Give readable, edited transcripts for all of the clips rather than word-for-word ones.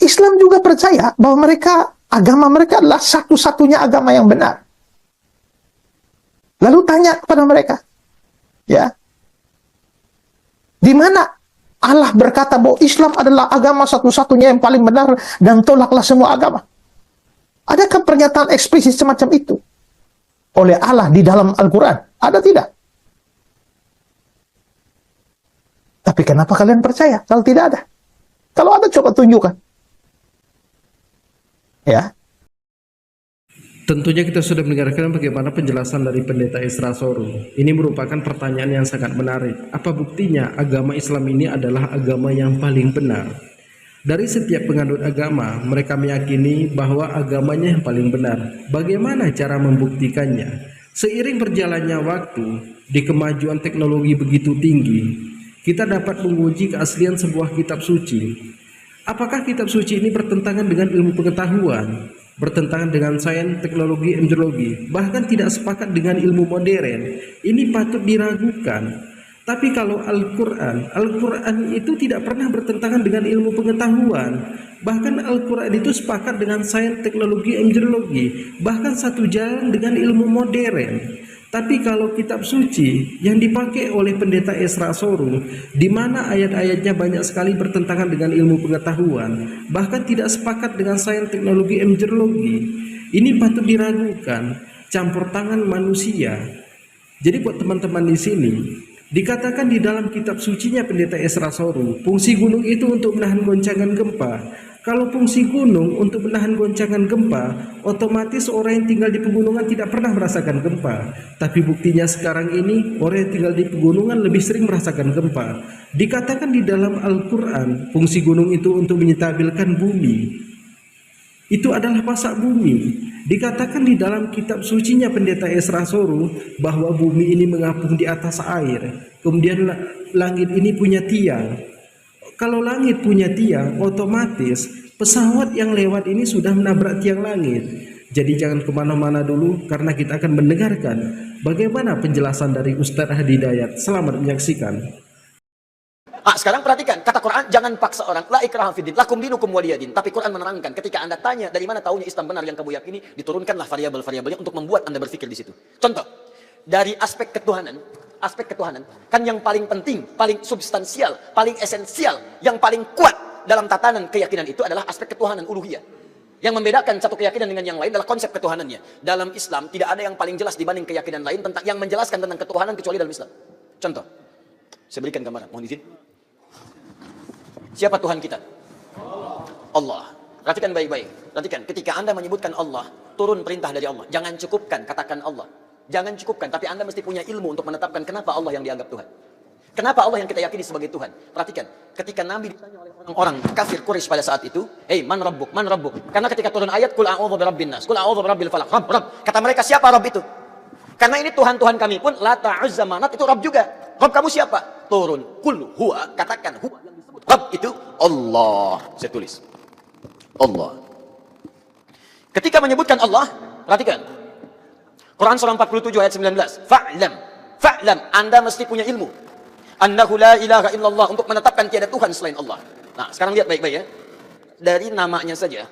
Islam juga percaya bahwa agama mereka adalah satu-satunya agama yang benar. Lalu tanya kepada mereka, ya, di mana Allah berkata bahwa Islam adalah agama satu-satunya yang paling benar dan tolaklah semua agama? Adakah pernyataan eksplisit semacam itu oleh Allah di dalam Al-Quran? Ada tidak? Tapi kenapa kalian percaya kalau tidak ada? Kalau ada, coba tunjukkan. Ya. Tentunya kita sudah mendengarkan bagaimana penjelasan dari Pendeta Isra Soru. Ini merupakan pertanyaan yang sangat menarik. Apa buktinya agama Islam ini adalah agama yang paling benar? Dari setiap penganut agama, mereka meyakini bahwa agamanya yang paling benar. Bagaimana cara membuktikannya? Seiring berjalannya waktu, di kemajuan teknologi begitu tinggi, kita dapat menguji keaslian sebuah kitab suci. Apakah kitab suci ini bertentangan dengan ilmu pengetahuan, bertentangan dengan sains, teknologi, embriologi, bahkan tidak sepakat dengan ilmu modern? Ini patut diragukan. Tapi kalau Al-Quran itu tidak pernah bertentangan dengan ilmu pengetahuan. Bahkan Al-Quran itu sepakat dengan sains, teknologi, embriologi, bahkan satu jalan dengan ilmu modern. Tapi kalau kitab suci yang dipakai oleh Pendeta Isra Soru, di mana ayat-ayatnya banyak sekali bertentangan dengan ilmu pengetahuan, bahkan tidak sepakat dengan sains, teknologi, embriologi, ini patut diragukan, campur tangan manusia. Jadi buat teman-teman di sini, dikatakan di dalam kitab sucinya Pendeta Isra Soru, fungsi gunung itu untuk menahan goncangan gempa. Kalau fungsi gunung untuk menahan goncangan gempa, otomatis orang yang tinggal di pegunungan tidak pernah merasakan gempa. Tapi buktinya sekarang ini, orang yang tinggal di pegunungan lebih sering merasakan gempa. Dikatakan di dalam Al-Quran, fungsi gunung itu untuk menstabilkan bumi. Itu adalah pasak bumi. Dikatakan di dalam kitab sucinya Pendeta Isra Soru bahwa bumi ini mengapung di atas air. Kemudian langit ini punya tiang. Kalau langit punya tiang, otomatis pesawat yang lewat ini sudah menabrak tiang langit. Jadi jangan kemana-mana dulu, karena kita akan mendengarkan bagaimana penjelasan dari Ustaz Hadi Dayat. Selamat menyaksikan. Sekarang perhatikan, kata Quran, jangan paksa orang. La ikraha fiddin, lakum dinukum waliyadin. Tapi Quran menerangkan, ketika Anda tanya dari mana tahunya Islam benar yang kamu yakini, diturunkanlah variabel-variabelnya untuk membuat Anda berpikir di situ. Contoh, dari aspek ketuhanan, kan yang paling penting, paling substansial, paling esensial, yang paling kuat dalam tatanan keyakinan itu adalah aspek ketuhanan uluhiyah. Yang membedakan satu keyakinan dengan yang lain adalah konsep ketuhanannya. Dalam Islam tidak ada yang paling jelas dibanding keyakinan lain tentang yang menjelaskan tentang ketuhanan kecuali dalam Islam. Contoh, saya berikan gambaran, mohon izin. Siapa Tuhan kita? Allah. Perhatikan baik-baik. Perhatikan, ketika Anda menyebutkan Allah, turun perintah dari Allah. Jangan cukupkan, katakan Allah. Jangan cukupkan, tapi Anda mesti punya ilmu untuk menetapkan kenapa Allah yang dianggap Tuhan. Kenapa Allah yang kita yakini sebagai Tuhan? Perhatikan, ketika Nabi ditanya oleh orang-orang kafir Quraisy pada saat itu, "Hei, man rabbuk? Man rabbuk?" Karena ketika turun ayat, "Qul a'udzu birabbin nas, qul a'udzu birabbil falaq." Rabb. Kata mereka, siapa Rabb itu? Karena ini Tuhan-Tuhan kami pun, Lata, Uzza, Manat itu Rabb juga. Rabb kamu siapa? Turun, "Qul huwa," katakan huwa yang disebut Rabb itu Allah. Saya tulis. Allah. Ketika menyebutkan Allah, perhatikan. Quran surah 47 ayat 19. Fa'lam, Anda mesti punya ilmu. Annahu la ilaha illallah, untuk menetapkan tiada Tuhan selain Allah. Nah, sekarang lihat baik-baik ya. Dari namanya saja,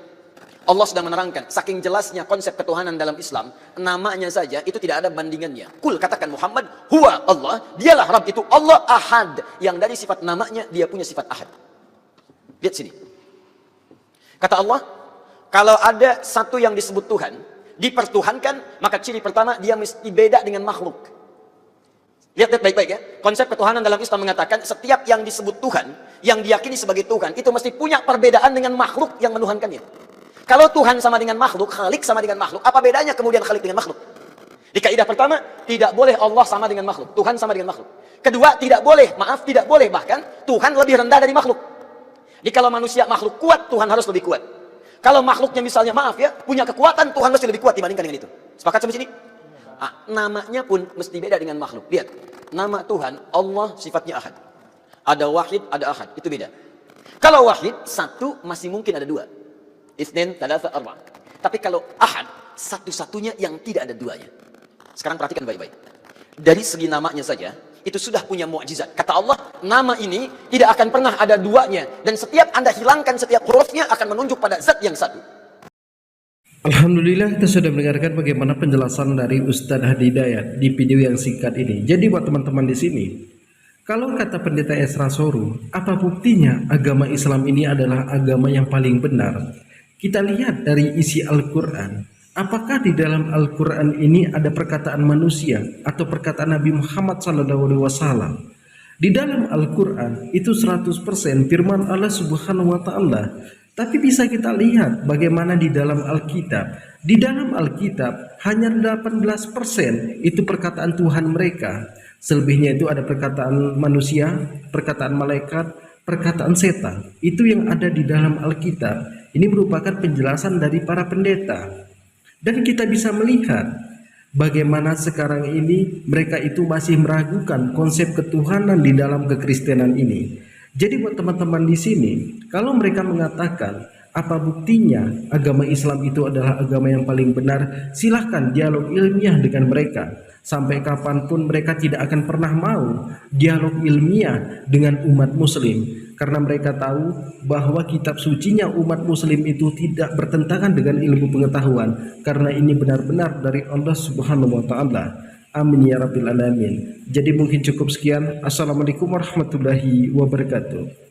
Allah sudah menerangkan, saking jelasnya konsep ketuhanan dalam Islam, namanya saja itu tidak ada bandingannya. Kul, katakan Muhammad, huwa Allah, dialah Rabb itu Allah Ahad. Yang dari sifat namanya, dia punya sifat Ahad. Lihat sini. Kata Allah, kalau ada satu yang disebut Tuhan, dipertuhankan, maka ciri pertama dia mesti beda dengan makhluk. Lihat baik-baik ya. Konsep ketuhanan dalam Islam mengatakan setiap yang disebut Tuhan, yang diyakini sebagai Tuhan, itu mesti punya perbedaan dengan makhluk yang menuhankannya. Kalau Tuhan sama dengan makhluk, Khalik sama dengan makhluk, apa bedanya kemudian Khalik dengan makhluk? Di kaidah pertama, tidak boleh Allah sama dengan makhluk, Tuhan sama dengan makhluk. Kedua, tidak boleh bahkan Tuhan lebih rendah dari makhluk. Jadi kalau manusia makhluk kuat, Tuhan harus lebih kuat. Kalau makhluknya misalnya, maaf ya, punya kekuatan, Tuhan mesti lebih kuat dibandingkan dengan itu. Sepakat sampai sini? Namanya pun mesti beda dengan makhluk. Lihat, nama Tuhan, Allah sifatnya Ahad. Ada wahid, ada ahad, itu beda. Kalau wahid, satu masih mungkin ada dua. Itsnain, tsalatsa, arba'. Tapi kalau ahad, satu-satunya yang tidak ada duanya. Sekarang perhatikan baik-baik. Dari segi namanya saja, itu sudah punya mukjizat. Kata Allah, nama ini tidak akan pernah ada duanya, dan setiap Anda hilangkan setiap hurufnya akan menunjuk pada zat yang satu. Alhamdulillah, kita sudah mendengarkan bagaimana penjelasan dari Ustadz Hadi Hidayat di video yang singkat ini. Jadi buat teman-teman di sini, kalau kata Pendeta Esra Soru, apa buktinya agama Islam ini adalah agama yang paling benar? Kita lihat dari isi Al-Quran. Apakah di dalam Al-Quran ini ada perkataan manusia atau perkataan Nabi Muhammad SAW? Di dalam Al-Quran itu 100% firman Allah Subhanahu wa Ta'ala. Tapi bisa kita lihat bagaimana di dalam Alkitab. Di dalam Alkitab hanya 18% itu perkataan Tuhan mereka. Selebihnya itu ada perkataan manusia, perkataan malaikat, perkataan setan. Itu yang ada di dalam Alkitab. Ini merupakan penjelasan dari para pendeta. Dan kita bisa melihat bagaimana sekarang ini mereka itu masih meragukan konsep ketuhanan di dalam kekristenan ini. Jadi buat teman-teman di sini, kalau mereka mengatakan apa buktinya agama Islam itu adalah agama yang paling benar, silahkan dialog ilmiah dengan mereka. Sampai kapanpun mereka tidak akan pernah mau dialog ilmiah dengan umat muslim, karena mereka tahu bahwa kitab sucinya umat muslim itu tidak bertentangan dengan ilmu pengetahuan, karena ini benar-benar dari Allah Subhanahu wa Ta'ala. Amin ya rabbil alamin. Jadi mungkin cukup sekian. Assalamualaikum warahmatullahi wabarakatuh.